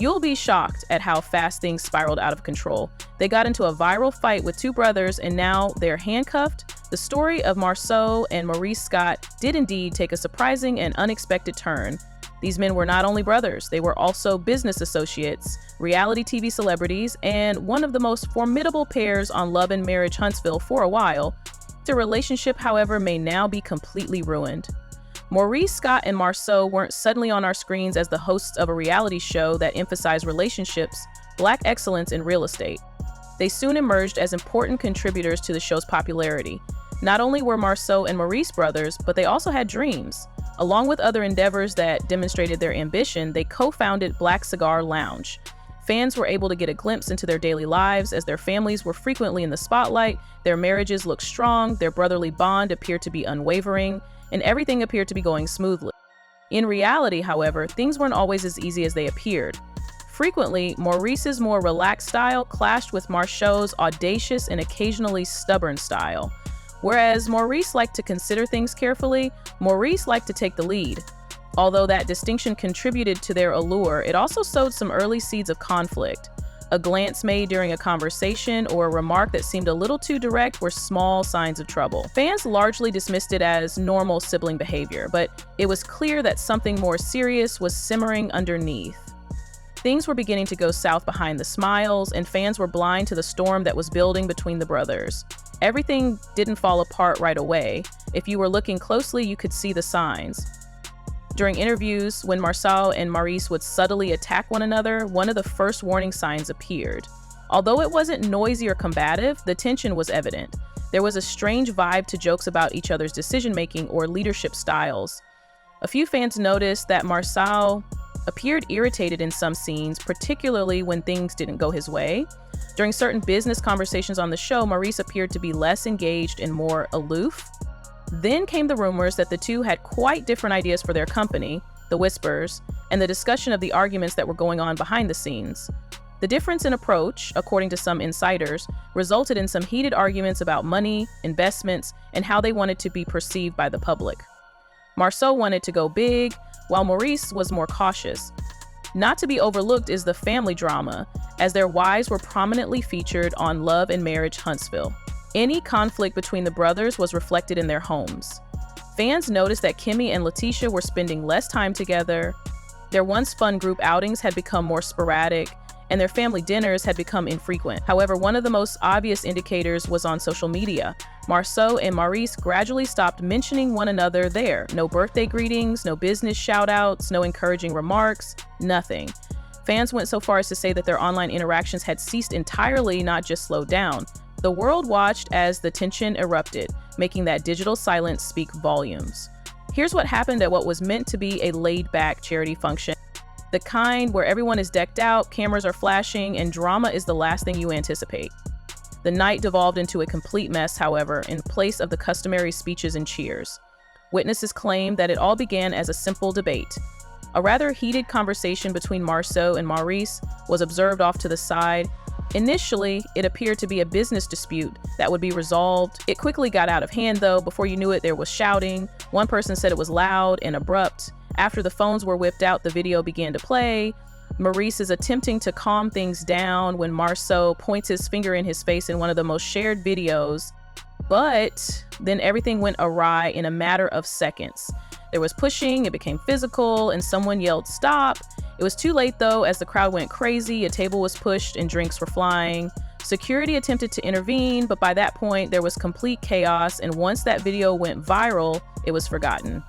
You'll be shocked at how fast things spiraled out of control. They got into a viral fight with two brothers, and now they're handcuffed. The story of Marsau and Maurice Scott did indeed take a surprising and unexpected turn. These men were not only brothers, they were also business associates, reality TV celebrities, and one of the most formidable pairs on Love and Marriage Huntsville for a while. Their relationship, however, may now be completely ruined. Maurice Scott and Marsau weren't suddenly on our screens as the hosts of a reality show that emphasized relationships, Black excellence in real estate. They soon emerged as important contributors to the show's popularity. Not only were Marsau and Maurice brothers, but they also had dreams. Along with other endeavors that demonstrated their ambition, they co-founded Black Cigar Lounge. Fans were able to get a glimpse into their daily lives as their families were frequently in the spotlight, their marriages looked strong, their brotherly bond appeared to be unwavering, and everything appeared to be going smoothly. In reality, however, things weren't always as easy as they appeared. Frequently, Maurice's more relaxed style clashed with Marsau's audacious and occasionally stubborn style. Whereas Maurice liked to consider things carefully, Maurice liked to take the lead. Although that distinction contributed to their allure, it also sowed some early seeds of conflict. A glance made during a conversation or a remark that seemed a little too direct were small signs of trouble. Fans largely dismissed it as normal sibling behavior, but it was clear that something more serious was simmering underneath. Things were beginning to go south behind the smiles, and fans were blind to the storm that was building between the brothers. Everything didn't fall apart right away. If you were looking closely, you could see the signs. During interviews, when Marsau and Maurice would subtly attack one another, one of the first warning signs appeared. Although it wasn't noisy or combative, the tension was evident. There was a strange vibe to jokes about each other's decision-making or leadership styles. A few fans noticed that Marsau appeared irritated in some scenes, particularly when things didn't go his way. During certain business conversations on the show, Maurice appeared to be less engaged and more aloof. Then came the rumors that the two had quite different ideas for their company, the whispers, and the discussion of the arguments that were going on behind the scenes. The difference in approach, according to some insiders, resulted in some heated arguments about money, investments, and how they wanted to be perceived by the public. Marsau wanted to go big, while Maurice was more cautious. Not to be overlooked is the family drama, as their wives were prominently featured on Love and Marriage Huntsville. Any conflict between the brothers was reflected in their homes. Fans noticed that Kimmy and Latisha were spending less time together, their once fun group outings had become more sporadic, and their family dinners had become infrequent. However, one of the most obvious indicators was on social media. Marsau and Maurice gradually stopped mentioning one another there. No birthday greetings, no business shout-outs, no encouraging remarks, nothing. Fans went so far as to say that their online interactions had ceased entirely, not just slowed down. The world watched as the tension erupted, making that digital silence speak volumes. Here's what happened at what was meant to be a laid-back charity function. The kind where everyone is decked out, cameras are flashing, and drama is the last thing you anticipate. The night devolved into a complete mess, however, in place of the customary speeches and cheers. Witnesses claim that it all began as a simple debate. A rather heated conversation between Marsau and Maurice was observed off to the side. Initially, it appeared to be a business dispute that would be resolved. It quickly got out of hand, though. Before you knew it, there was shouting. One person said it was loud and abrupt. After the phones were whipped out, the video began to play. Maurice is attempting to calm things down when Marsau points his finger in his face in one of the most shared videos. But then everything went awry in a matter of seconds. There was pushing, it became physical, and someone yelled, "Stop!" It was too late, though, as the crowd went crazy. A table was pushed and drinks were flying. Security attempted to intervene, but by that point, there was complete chaos, and once that video went viral, it was forgotten.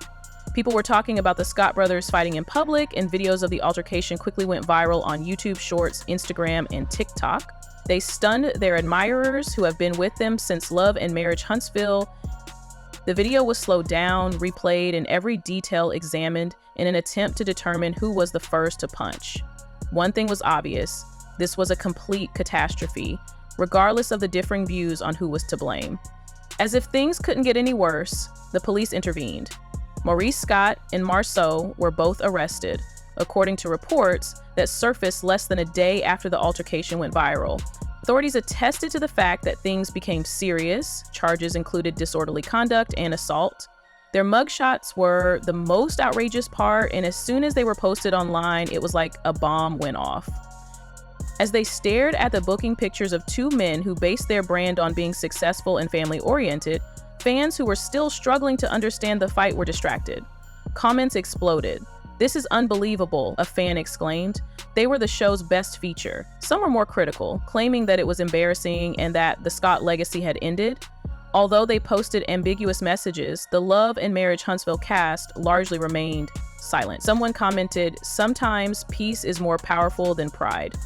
People were talking about the Scott brothers fighting in public, and videos of the altercation quickly went viral on YouTube Shorts, Instagram, and TikTok. They stunned their admirers who have been with them since Love and Marriage Huntsville. The video was slowed down, replayed, and every detail examined in an attempt to determine who was the first to punch. One thing was obvious: this was a complete catastrophe, regardless of the differing views on who was to blame. As if things couldn't get any worse, the police intervened. Maurice Scott and Marsau were both arrested, according to reports that surfaced less than a day after the altercation went viral. Authorities attested to the fact that things became serious. Charges included disorderly conduct and assault. Their mugshots were the most outrageous part, and as soon as they were posted online, it was like a bomb went off. As they stared at the booking pictures of two men who based their brand on being successful and family-oriented, fans who were still struggling to understand the fight were distracted. Comments exploded. "This is unbelievable," a fan exclaimed. They were the show's best feature. Some were more critical, claiming that it was embarrassing and that the Scott legacy had ended. Although they posted ambiguous messages, the Love and Marriage Huntsville cast largely remained silent. Someone commented, "Sometimes peace is more powerful than pride."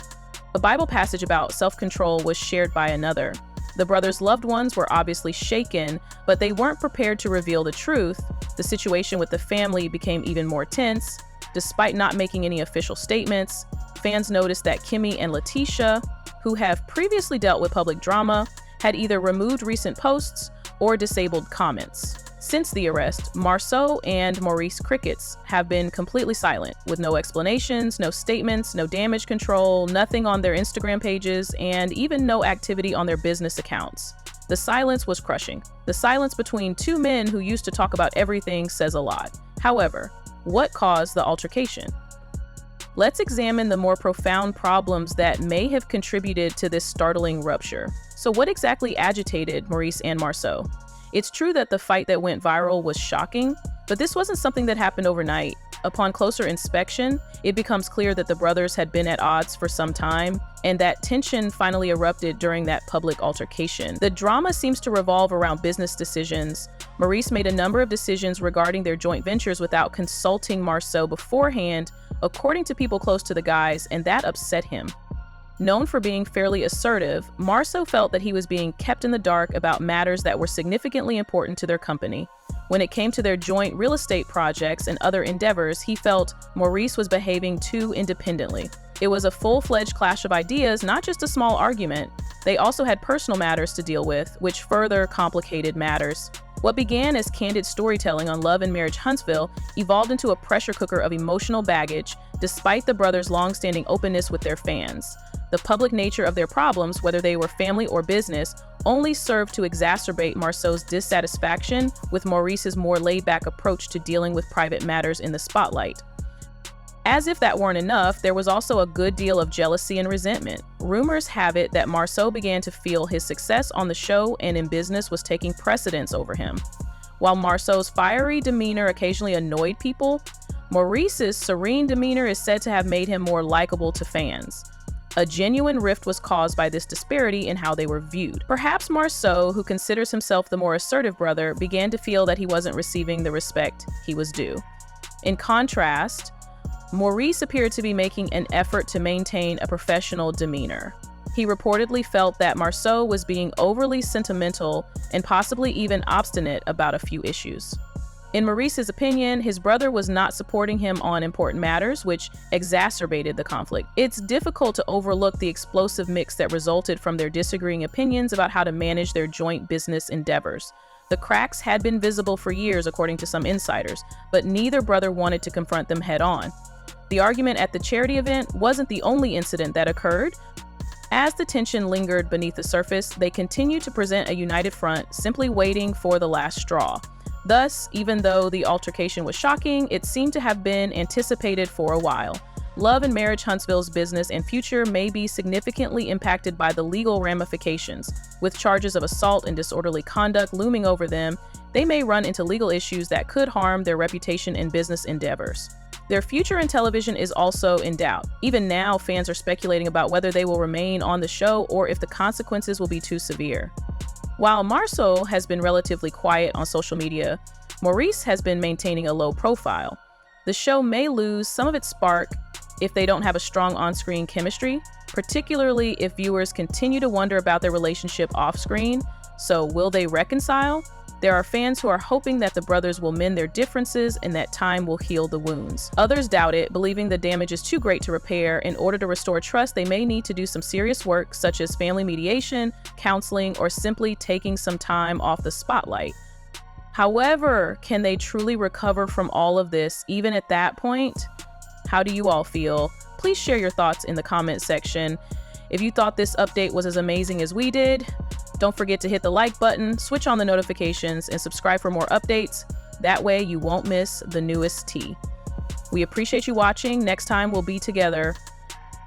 A Bible passage about self-control was shared by another. The brothers' loved ones were obviously shaken, but they weren't prepared to reveal the truth. The situation with the family became even more tense. Despite not making any official statements, fans noticed that Kimmy and Latisha, who have previously dealt with public drama, had either removed recent posts or disabled comments. Since the arrest, Marsau and Maurice crickets have been completely silent, with no explanations, no statements, no damage control, nothing on their Instagram pages, and even no activity on their business accounts. The silence was crushing. The silence between two men who used to talk about everything says a lot. However, what caused the altercation? Let's examine the more profound problems that may have contributed to this startling rupture. So what exactly agitated Maurice and Marsau? It's true that the fight that went viral was shocking, but this wasn't something that happened overnight. Upon closer inspection, it becomes clear that the brothers had been at odds for some time, and that tension finally erupted during that public altercation. The drama seems to revolve around business decisions. Maurice made a number of decisions regarding their joint ventures without consulting Marsau beforehand, according to people close to the guys, and that upset him. Known for being fairly assertive, Marsau felt that he was being kept in the dark about matters that were significantly important to their company. When it came to their joint real estate projects and other endeavors, he felt Maurice was behaving too independently. It was a full-fledged clash of ideas, not just a small argument. They also had personal matters to deal with, which further complicated matters. What began as candid storytelling on Love and Marriage Huntsville evolved into a pressure cooker of emotional baggage, despite the brothers' long-standing openness with their fans. The public nature of their problems, whether they were family or business, only served to exacerbate Marsau's dissatisfaction with Maurice's more laid-back approach to dealing with private matters in the spotlight. As if that weren't enough, there was also a good deal of jealousy and resentment. Rumors have it that Marsau began to feel his success on the show and in business was taking precedence over him. While Marsau's fiery demeanor occasionally annoyed people, Maurice's serene demeanor is said to have made him more likable to fans. A genuine rift was caused by this disparity in how they were viewed. Perhaps Marsau, who considers himself the more assertive brother, began to feel that he wasn't receiving the respect he was due. In contrast, Maurice appeared to be making an effort to maintain a professional demeanor. He reportedly felt that Marsau was being overly sentimental and possibly even obstinate about a few issues. In Maurice's opinion, his brother was not supporting him on important matters, which exacerbated the conflict. It's difficult to overlook the explosive mix that resulted from their disagreeing opinions about how to manage their joint business endeavors. The cracks had been visible for years, according to some insiders, but neither brother wanted to confront them head-on. The argument at the charity event wasn't the only incident that occurred. As the tension lingered beneath the surface, they continued to present a united front, simply waiting for the last straw. Thus, even though the altercation was shocking, it seemed to have been anticipated for a while. Love and Marriage Huntsville's business and future may be significantly impacted by the legal ramifications. With charges of assault and disorderly conduct looming over them, they may run into legal issues that could harm their reputation and business endeavors. Their future in television is also in doubt. Even now, fans are speculating about whether they will remain on the show or if the consequences will be too severe. While Marsau has been relatively quiet on social media, Maurice has been maintaining a low profile. The show may lose some of its spark if they don't have a strong on-screen chemistry, particularly if viewers continue to wonder about their relationship off-screen. So will they reconcile? There are fans who are hoping that the brothers will mend their differences and that time will heal the wounds. Others doubt it, believing the damage is too great to repair. In order to restore trust, they may need to do some serious work, such as family mediation, counseling, or simply taking some time off the spotlight. However, can they truly recover from all of this, even at that point? How do you all feel? Please share your thoughts in the comment section. If you thought this update was as amazing as we did, don't forget to hit the like button, switch on the notifications, and subscribe for more updates. That way you won't miss the newest tea. We appreciate you watching. Next time we'll be together